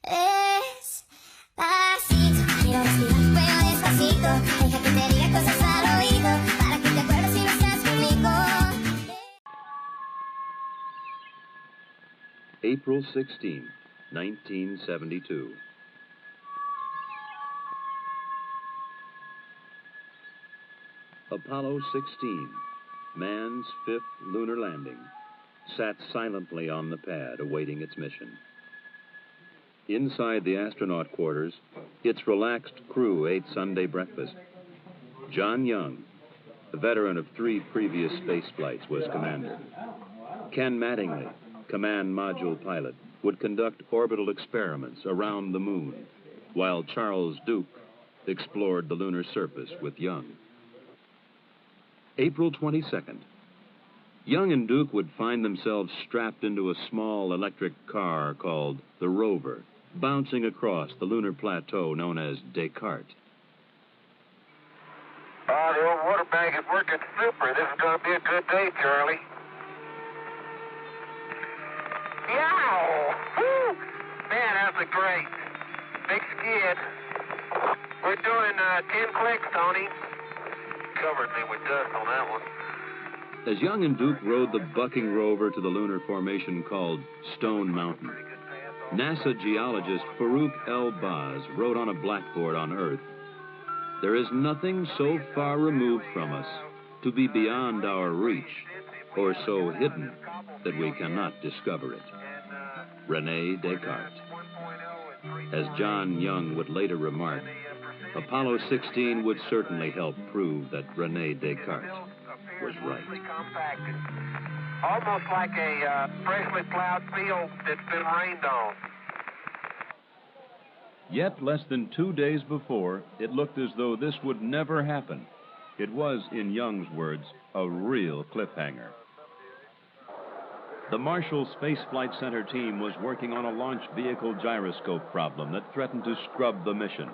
Despacito, quiero respirar, pero despacito. Deja que te diga cosas al oído, para que te acuerdes si no estás conmigo. April 16, 1972. Apollo 16, man's fifth lunar landing, sat silently on the pad awaiting its mission. Inside the astronaut quarters, its relaxed crew ate Sunday breakfast. John Young, a veteran of 3 previous space flights, was commander. Ken Mattingly, command module pilot, would conduct orbital experiments around the moon, while Charles Duke explored the lunar surface with Young. April 22nd. Young and Duke would find themselves strapped into a small electric car called the Rover, bouncing across the lunar plateau known as Descartes. The old water bag is working super. This is going to be a good day, Charlie. Yow! Woo! Man, that's a great big skid. We're doing 10 clicks, Tony. Covered me with dust on that one. As Young and Duke rode the bucking rover to the lunar formation called Stone Mountain, NASA geologist Farouk El-Baz wrote on a blackboard on Earth, "There is nothing so far removed from us to be beyond our reach, or so hidden that we cannot discover it." René Descartes. As John Young would later remark, Apollo 16 would certainly help prove that René Descartes was right. Compacted. Almost like a freshly plowed field that's been rained on. Yet, less than 2 days before, it looked as though this would never happen. It was, in Young's words, a real cliffhanger. The Marshall Space Flight Center team was working on a launch vehicle gyroscope problem that threatened to scrub the mission.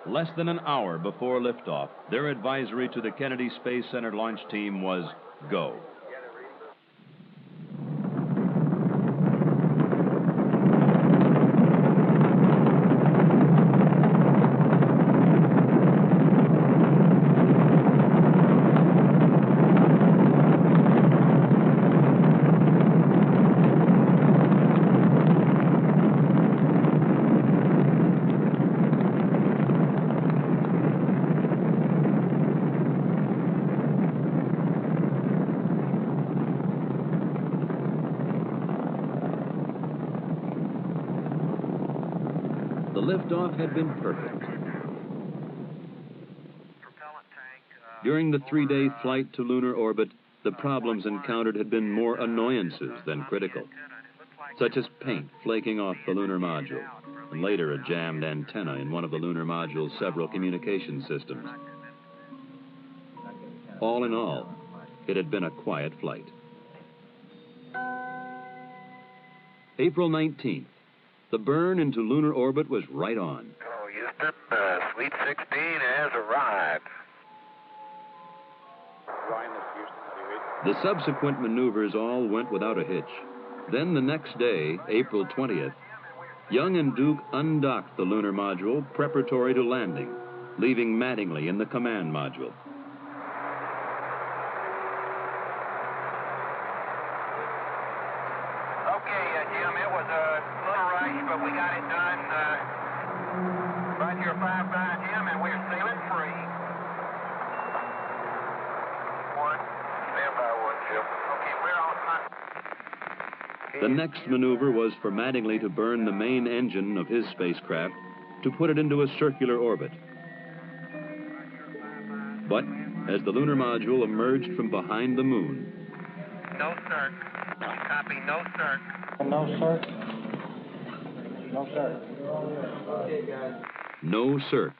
Less than an hour before liftoff, their advisory to the Kennedy Space Center launch team was go. The liftoff had been perfect. During the 3-day flight to lunar orbit, the problems encountered had been more annoyances than critical, such as paint flaking off the lunar module, and later a jammed antenna in one of the lunar module's several communication systems. All in all, it had been a quiet flight. April 19th. The burn into lunar orbit was right on. Oh, Houston, Sweet 16 has arrived. The subsequent maneuvers all went without a hitch. Then the next day, April 20th, Young and Duke undocked the lunar module preparatory to landing, leaving Mattingly in the command module. But we got it done right here 5-9, Jim, and we're sailing free. Stand by one, Jim. Okay, we're on. The next maneuver was for Mattingly to burn the main engine of his spacecraft to put it into a circular orbit. But as the lunar module emerged from behind the moon... No, sir. Copy, no, sir. No, sir. No, sir. No circ.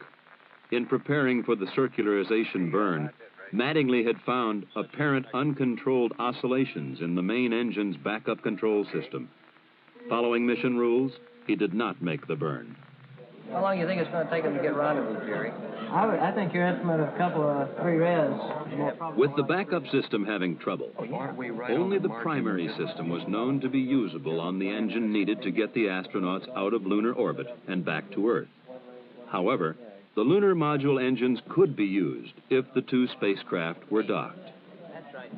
In preparing for the circularization burn, Mattingly had found apparent uncontrolled oscillations in the main engine's backup control system. Following mission rules, he did not make the burn. How long do you think it's going to take them to get rendezvous, Jerry? I think your estimate of a couple of 3 revs. With the backup system having trouble, only the primary system was known to be usable on the engine needed to get the astronauts out of lunar orbit and back to Earth. However, the lunar module engines could be used if the 2 spacecraft were docked.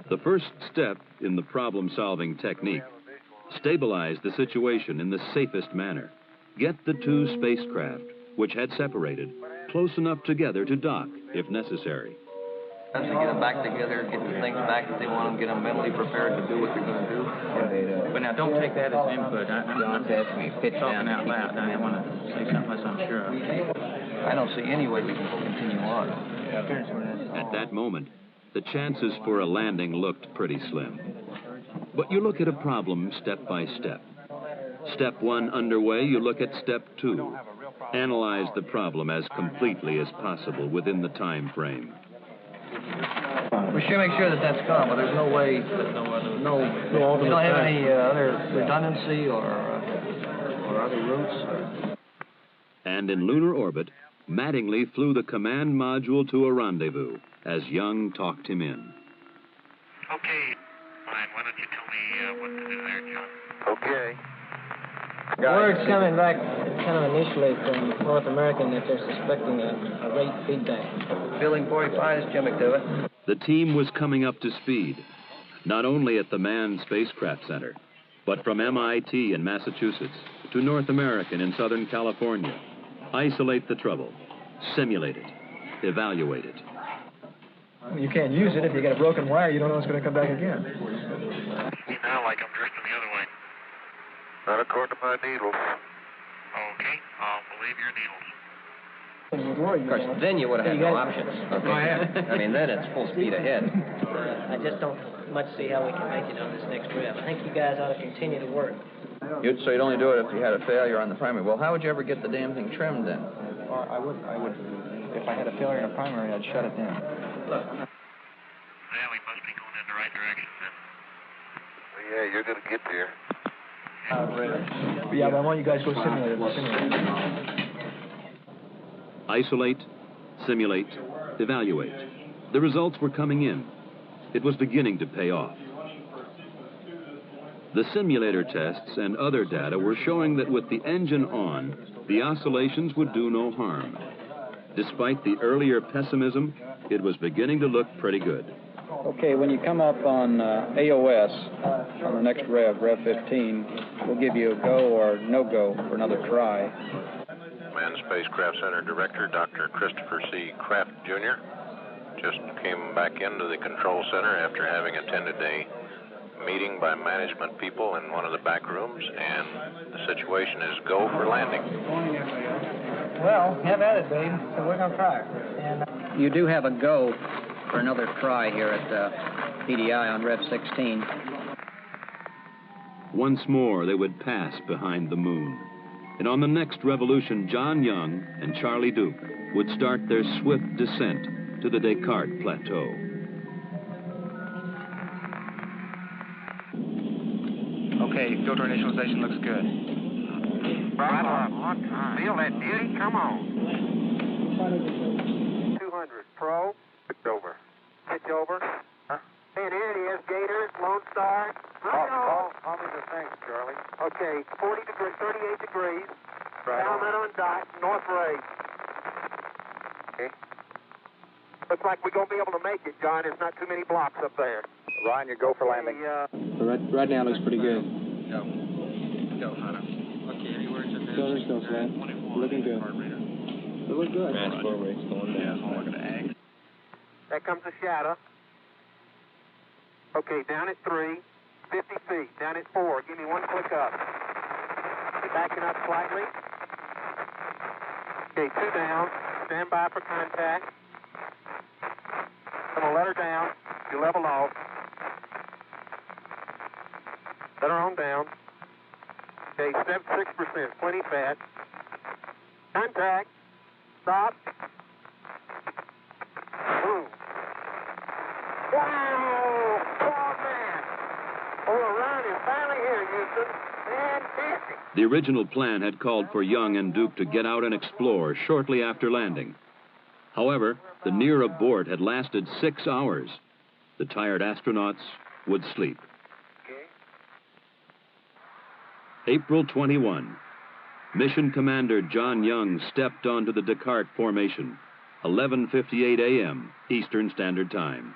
The first step in the problem-solving technique: stabilize the situation in the safest manner. Get the 2 spacecraft, which had separated, close enough together to dock if necessary. As to get them back together, get the things back that they want them, get them mentally prepared to do what they're going to do. But now, don't take that as input. I'm talking out loud. I want to say something unless I'm sure. I don't see any way we can continue on. At that moment, the chances for a landing looked pretty slim. But you look at a problem step by step. Step 1 underway, you look at step 2. Analyze the problem as completely as possible within the time frame. We should make sure that that's gone, but there's no way, you don't have any other redundancy or other routes? And in lunar orbit, Mattingly flew the command module to a rendezvous as Young talked him in. Okay, fine. Why don't you tell me what to do there, John? Okay. Word's coming back kind of initially from North American that they're suspecting a rate feedback. Building 45 is Jim McDivitt. The team was coming up to speed, not only at the Manned Spacecraft Center, but from MIT in Massachusetts to North American in Southern California. Isolate the trouble, simulate it, evaluate it. You can't use it. If you get a broken wire, you don't know it's going to come back again. You now like I'm drifting the other way. Not according to my needles. Okay, I'll believe your needles. Of course, then you would have had no options. Okay. I mean, then it's full speed ahead. I just don't much see how we can make it on this next rev. I think you guys ought to continue to work. So you'd only do it if you had a failure on the primary. Well, how would you ever get the damn thing trimmed then? Well, I would. If I had a failure in a primary, I'd shut it down. Well, we must be going in the right direction then. Yeah, you're going to get there. Yeah, but I want you guys to go simulate it. Isolate, simulate, evaluate. The results were coming in. It was beginning to pay off. The simulator tests and other data were showing that with the engine on, the oscillations would do no harm. Despite the earlier pessimism, it was beginning to look pretty good. Okay, when you come up on AOS, on the next rev, Rev 15, we'll give you a go or no-go for another try. Manned Spacecraft Center Director, Dr. Christopher C. Kraft, Jr., just came back into the control center after having attended a meeting by management people in one of the back rooms, and the situation is go for landing. Well, have at it, babe. So we're going to try it. You do have a go for another try here at PDI on Rev 16. Once more, they would pass behind the moon. And on the next revolution, John Young and Charlie Duke would start their swift descent to the Descartes Plateau. Okay, filter initialization looks good. Right on. Feel that beauty? Come on. 200. Pro. Pitch over. Pitch over. Huh? And here it is. Gators, Lone Star. Call me the thing, Charlie. Okay, 38 degrees. Right helmet on dot, north ray. Okay. Looks like we're going to be able to make it, John. There's not too many blocks up there. Ryan, you go for landing. Right now looks pretty good. Go. Go, Hunter. Okay, any words in this? Still flat. Looking good. It looks good. Fast forward, it's going down. I'm looking at ag. There comes the shadow. Okay, down at 3, 50 feet. Down at 4. Give me one click up. You're backing up slightly. Okay, 2 down. Stand by for contact. I'm going to let her down. You level off. Let her on down. Okay, 6%. Plenty fat. Contact. Stop. Boom. Wow! Oh, man. Oh, the run is finally here, Houston. Fantastic. The original plan had called for Young and Duke to get out and explore shortly after landing. However, the near abort had lasted 6 hours. The tired astronauts would sleep. April 21. Mission Commander John Young stepped onto the Descartes formation, 11:58 a.m. Eastern Standard Time.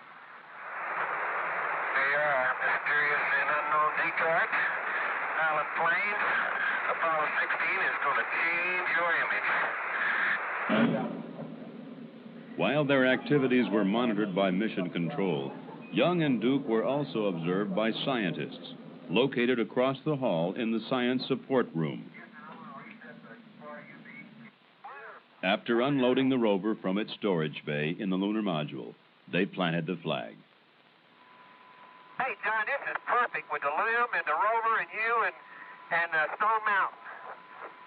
They are mysterious and unknown Descartes. Pilot planes. Apollo 16 is going to change your image. While their activities were monitored by Mission Control, Young and Duke were also observed by scientists, located across the hall in the Science Support Room. After unloading the rover from its storage bay in the lunar module, they planted the flag. Hey, John, this is perfect with the limb and the rover and you and Stone Mountain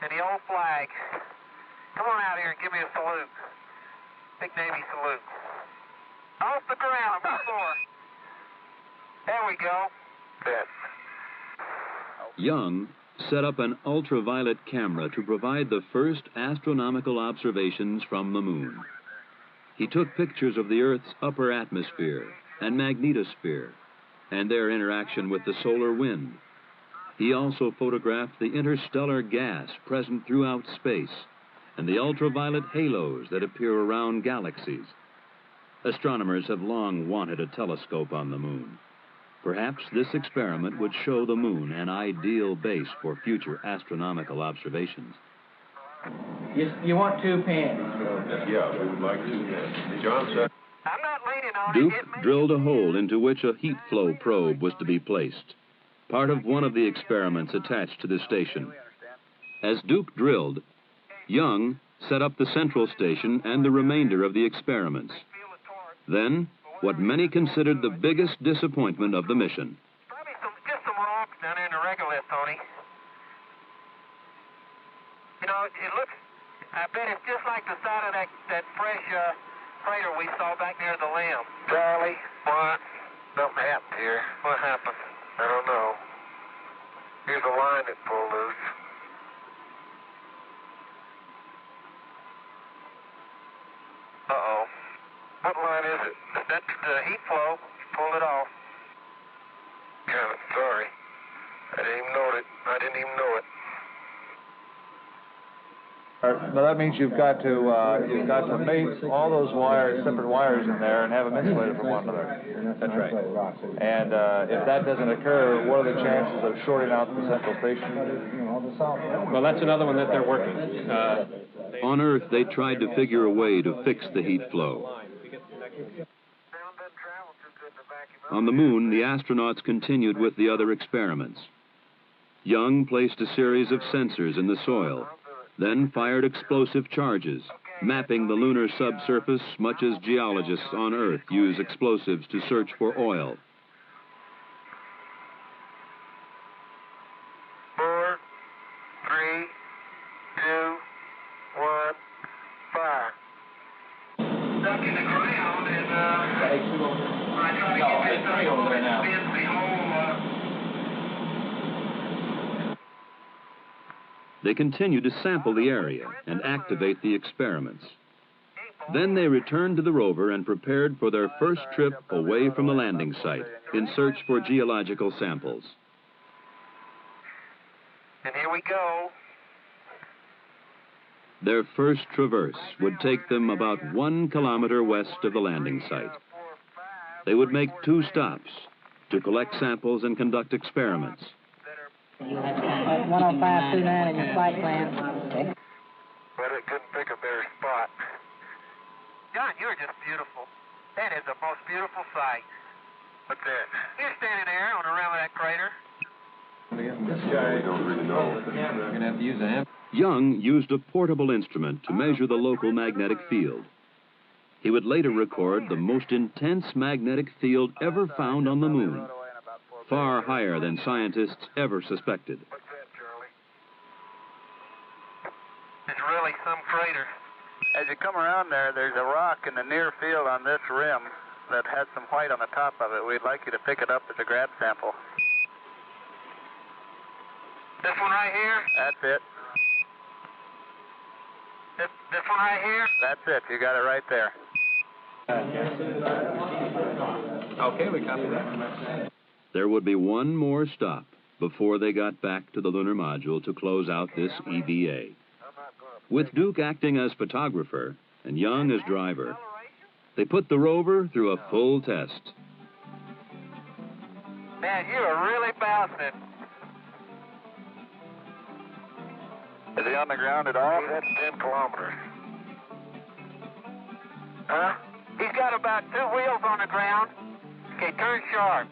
and the old flag. Come on out here and give me a salute. Big Navy salute. Off the ground, before. There we go. Good. Young set up an ultraviolet camera to provide the first astronomical observations from the moon. He took pictures of the Earth's upper atmosphere and magnetosphere and their interaction with the solar wind. He also photographed the interstellar gas present throughout space and the ultraviolet halos that appear around galaxies. Astronomers have long wanted a telescope on the moon. Perhaps this experiment would show the moon an ideal base for future astronomical observations. You want 2 pans? Yeah, we would like 2 pans. John said... I'm not leaning on Duke it. drilled a hole into which a heat flow probe was to be placed, part of one of the experiments attached to the station. As Duke drilled, Young set up the central station and the remainder of the experiments. Then, what many considered the biggest disappointment of the mission. Probably just some rocks down there in the regolith, Tony. You know, it looks, I bet it's just like the side of that fresh crater we saw back near the limb. Charlie, what? Something happened here. What happened? I don't know. Here's a line that pulled loose. Uh-oh. What line is it? That's the heat flow. Pulled it off. Kind of sorry. I didn't even know it. Now that means you've got to mate all those wires, separate wires in there, and have them insulated from one another. That's right. And if that doesn't occur, what are the chances of shorting out the central station? Well, that's another one that they're working. On Earth, they tried to figure a way to fix the heat flow. On the moon, the astronauts continued with the other experiments. Young placed a series of sensors in the soil, then fired explosive charges, mapping the lunar subsurface much as geologists on Earth use explosives to search for oil. 4, 3, 2, 1, fire. Stuck in the ground and I try to get this up over and spins the whole They continued to sample the area and activate the experiments. Then they returned to the rover and prepared for their first trip away from the landing site in search for geological samples. And here we go. Their first traverse would take them about 1 kilometer west of the landing site. They would make 2 stops to collect samples and conduct experiments. You have 10529 in your flight plan. Okay. But it couldn't pick a better spot. John, you're just beautiful. That is the most beautiful sight. What's that? You're standing there on the rim of that crater. This guy, we don't really know. We're going to have to use an amp. Young used a portable instrument to measure the local magnetic field. He would later record the most intense magnetic field ever found on the moon, far higher than scientists ever suspected. What's that, Charlie? It's really some crater. As you come around there, there's a rock in the near field on this rim that has some white on the top of it. We'd like you to pick it up as a grab sample. This one right here? That's it. This one right here? That's it. You got it right there. Okay, we copy that. There would be one more stop before they got back to the lunar module to close out this EVA. With Duke acting as photographer and Young as driver, they put the rover through a full test. Man, you are really bouncing. Is he on the ground at all? That's 10 kilometers. Huh? He's got about 2 wheels on the ground. Okay, turn sharp.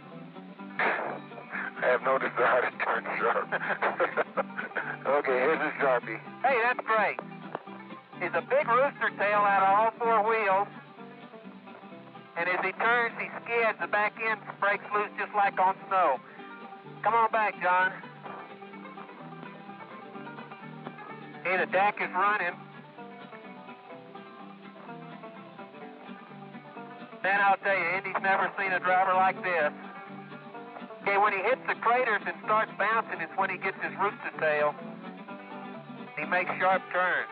I have no desire to turn sharp. Okay, here's the Sharpie. Hey, that's great. He's a big rooster tail out of all 4 wheels. And as he turns, he skids. The back end breaks loose just like on snow. Come on back, John. Hey, the deck is running. Man, I'll tell you, Indy's never seen a driver like this. Okay, when he hits the craters and starts bouncing, it's when he gets his rooster tail. He makes sharp turns.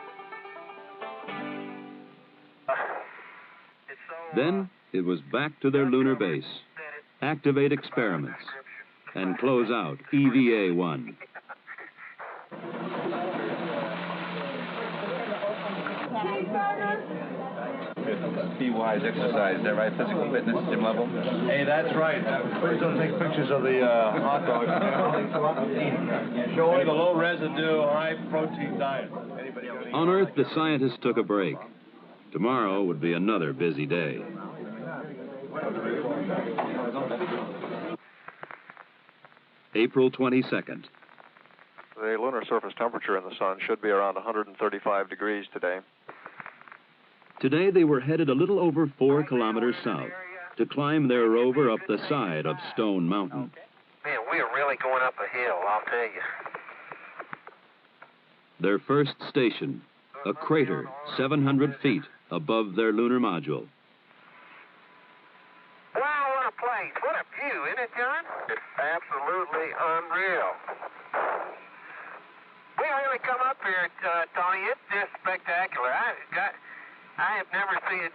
Then it was back to their lunar base, activate experiments, and close out EVA-1. P-wise exercise, is that right? Physical fitness, gym level? Hey, that's right. Please don't take pictures of the hot dog. Showing the low residue, high protein diet. On Earth, the scientists took a break. Tomorrow would be another busy day. April 22nd. The lunar surface temperature in the sun should be around 135 degrees today. Today they were headed a little over 4 kilometers south to climb their rover up the side of Stone Mountain. Man, we are really going up a hill, I'll tell you. Their first station, a crater 700 feet above their lunar module. Wow, what a place. What a view, isn't it, John? It's absolutely unreal. We really come up here, Tony. It's just spectacular. I have never seen it.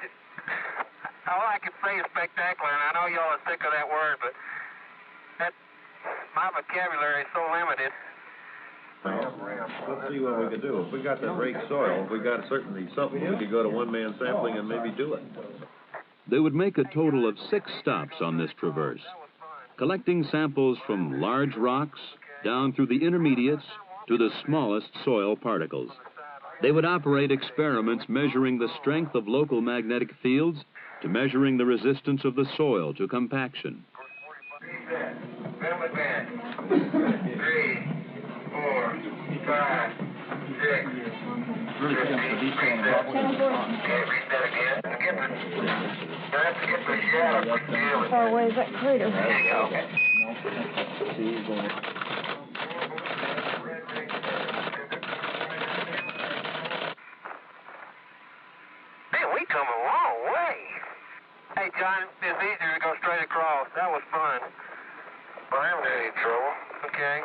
All I can say is spectacular, and I know y'all are sick of that word, but my vocabulary is so limited. Let's see what we can do. If we got that rake soil, if we got certainly something, we could go to one-man sampling and maybe do it. They would make a total of 6 stops on this traverse, collecting samples from large rocks down through the intermediates to the smallest soil particles. They would operate experiments measuring the strength of local magnetic fields to measuring the resistance of the soil to compaction. 3, 4, 5, 6. Really good for these kind of rocks. How far away is that crater? Man, we come a long way. Hey, John, it's easier to go straight across. That was fun. Well, I haven't had any trouble. Okay.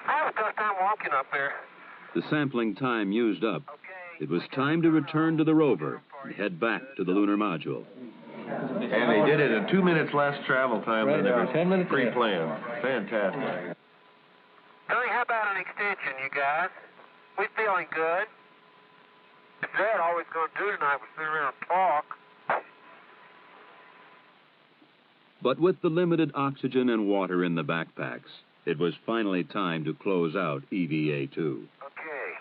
I have a tough time walking up there. The sampling time used up, it was time to return to the rover and head back to the lunar module. And they did it in 2 minutes less travel time than they were 10 minutes pre-planned. Fantastic. Tony, how about an extension, you guys? We feeling good. If Dad all we're going to do tonight was sit around and talk. But with the limited oxygen and water in the backpacks, it was finally time to close out EVA-2. Okay.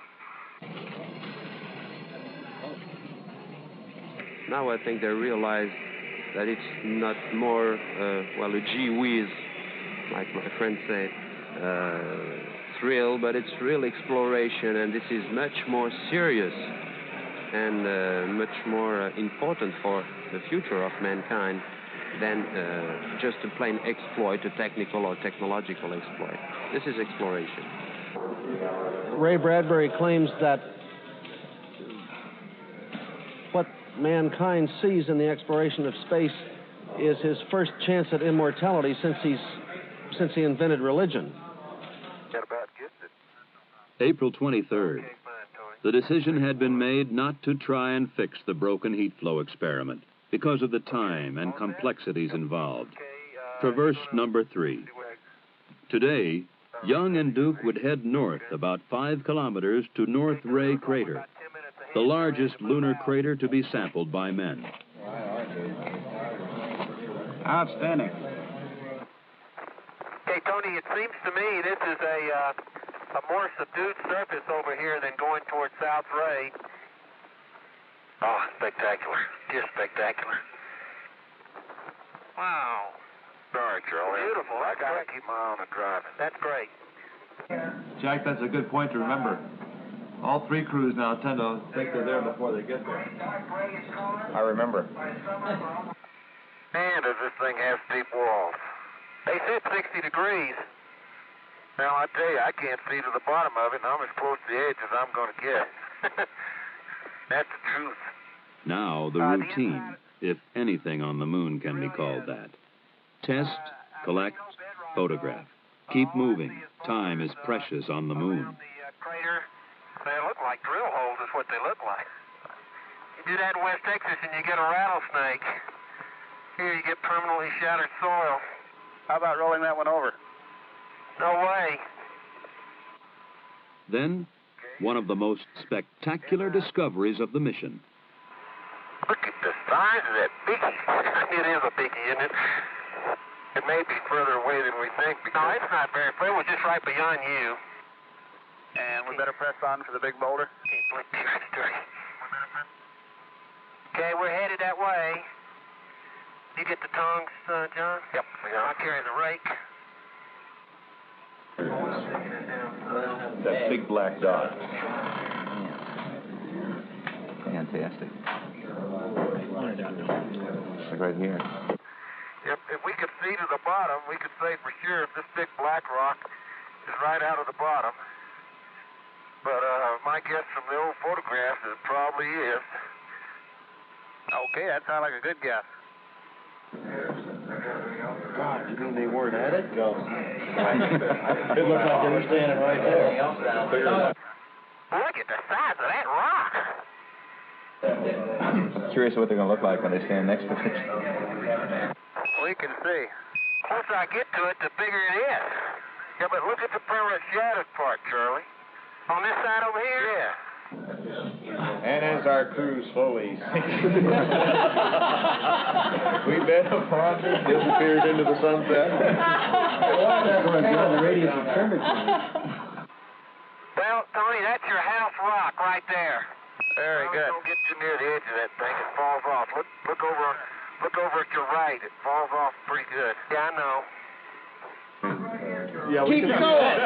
Now I think they realize that it's not more, a gee whiz, like my friend said, thrill, but it's real exploration, and this is much more serious and much more important for the future of mankind than just a plain exploit, a technical or technological exploit. This is exploration. Ray Bradbury claims that what mankind sees in the exploration of space is his first chance at immortality since he invented religion. That about gets it. April 23rd. The decision had been made not to try and fix the broken heat flow experiment because of the time and complexities involved. Traverse number 3. Today, Young and Duke would head north about 5 kilometers to North Ray Crater, the largest lunar crater to be sampled by men. Outstanding. Okay, Tony, it seems to me this is a more subdued surface over here than going towards South Ray. Oh, spectacular. Just spectacular. Wow. Sorry, Charlie. Beautiful. I got to keep my eye on the driving. That's great. Jack, that's a good point to remember. All 3 crews now tend to think they're there before they get there. I remember. Man, does this thing have steep walls. They said 60 degrees. Now, I tell you, I can't see to the bottom of it, and I'm as close to the edge as I'm going to get. That's the truth. Now the routine, if anything on the moon can be called that. Test, collect, photograph. Keep moving. Time is precious on the moon. Crater, they look like drill holes is what they look like. You do that in West Texas and you get a rattlesnake. Here you get permanently shattered soil. How about rolling that one over? No way. Then, one of the most spectacular discoveries of the mission. Look at the size of that biggie. It is a biggie, isn't it? It may be further away than we think. No, it's not very far. It was just right beyond you. And we better press on for the big boulder? Okay, we're headed that way. You get the tongs, John? Yep. I'll carry the rake. That big black dot. Fantastic. Like right here. If we could see to the bottom, we could say for sure if this big black rock is right out of the bottom. But my guess from the old photographs is it probably is. Okay, that sounds like a good guess. God, you mean they weren't at it? No. It looked like they were standing right there. Look at the size of that rock. I'm curious what they're going to look like when they stand next to it. We can see. The closer I get to it, the bigger it is. Yeah, but look at the permanent shattered part, Charlie. On this side over here? Yeah. And as our crew slowly sinks, we bet upon disappeared into the sunset. The radius of curvature. Well, Tony, that's your house rock right there. Very good. Don't get too near the edge of that thing. It falls off. Look over at your right. It falls off pretty good. Yeah, I know. Yeah, Keep going.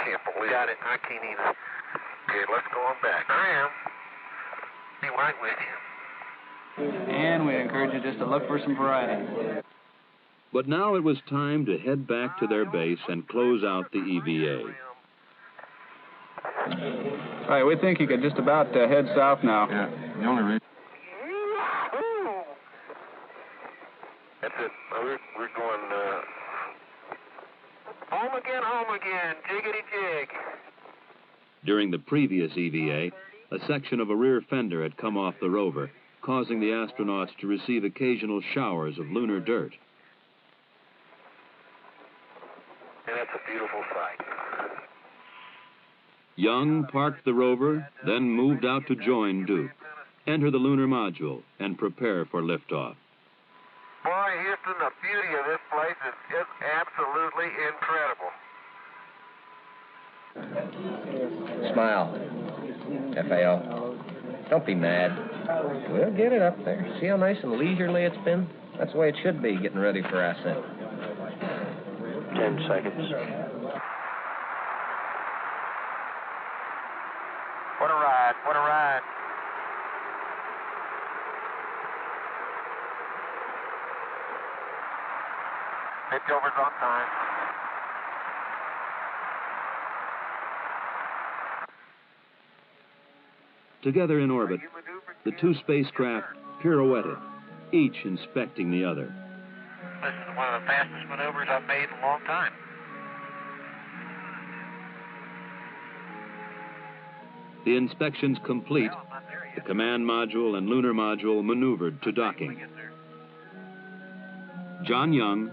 Can't believe got it. I can't either. Okay, let's go on back. I am. Be right with you. And we encourage you just to look for some variety. But now it was time to head back to their base and close out the EVA. All right, we think you could just about head south now. Yeah, the only reason. That's it. We're going home again, jiggity jig. During the previous EVA, a section of a rear fender had come off the rover, causing the astronauts to receive occasional showers of lunar dirt. And that's a beautiful sight. Young parked the rover, then moved out to join Duke, enter the lunar module, and prepare for liftoff. Boy, Houston, the beauty of this place is just absolutely incredible. Smile. FAO. Don't be mad. We'll get it up there. See how nice and leisurely it's been? That's the way it should be, getting ready for ascent. 10 seconds. What a ride, what a ride. Midjover's on time. Together in orbit, the two spacecraft pirouetted, each inspecting the other. This is one of the fastest maneuvers I've made in a long time. The inspections complete, the command module and lunar module maneuvered to docking. John Young,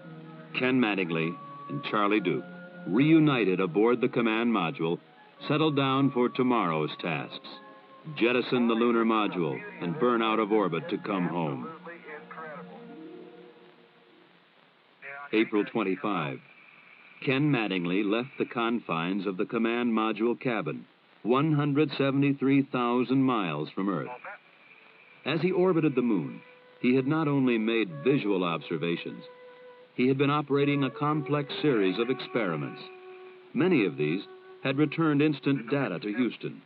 Ken Mattingly, and Charlie Duke, reunited aboard the command module, settled down for tomorrow's tasks. Jettison the lunar module and burn out of orbit to come home. April 25. Ken Mattingly left the confines of the command module cabin, 173,000 miles from Earth. As he orbited the moon, he had not only made visual observations, he had been operating a complex series of experiments. Many of these had returned instant data to Houston.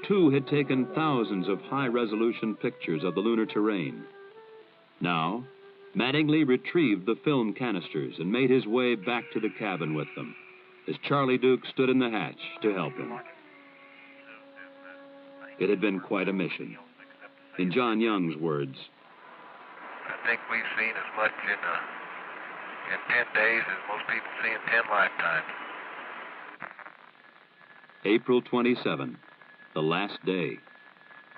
2 had taken thousands of high-resolution pictures of the lunar terrain. Now, Mattingly retrieved the film canisters and made his way back to the cabin with them, as Charlie Duke stood in the hatch to help him. It had been quite a mission. In John Young's words, I think we've seen as much in 10 days as most people see in 10 lifetimes. April 27, the last day.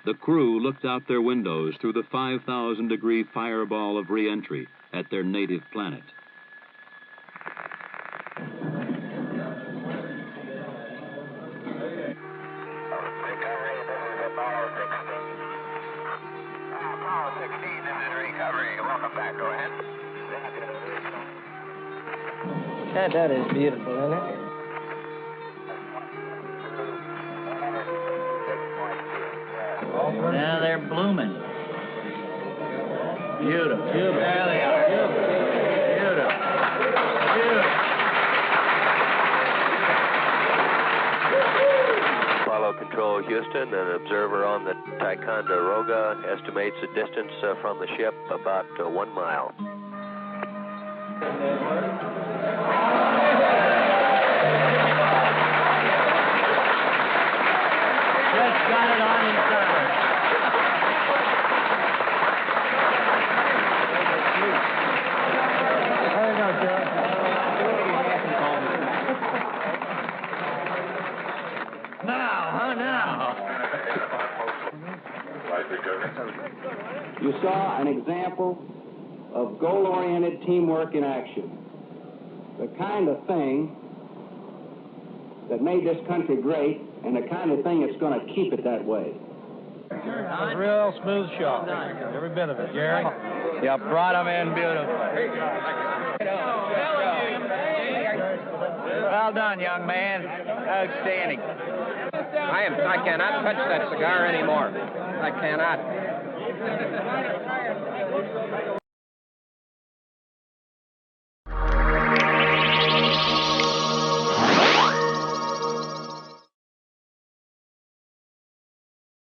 The crew looked out their windows through the 5,000-degree fireball of re-entry at their native planet. Apollo 16, this is recovery. Welcome back. Go ahead. That is beautiful, isn't it? Now they're blooming. Beautiful. Beautiful. There they are. Beautiful. Apollo Control Houston, an observer on the Ticonderoga estimates the distance from the ship about 1 mile. Just got it on inside. There you go, Joe. Now. You saw an example of goal-oriented teamwork in action. The kind of thing that made this country great and the kind of thing that's going to keep it that way. A real smooth shot. Every bit of it, Gary. You brought him in beautifully. Well done, young man. Outstanding. I cannot touch that cigar anymore. I cannot.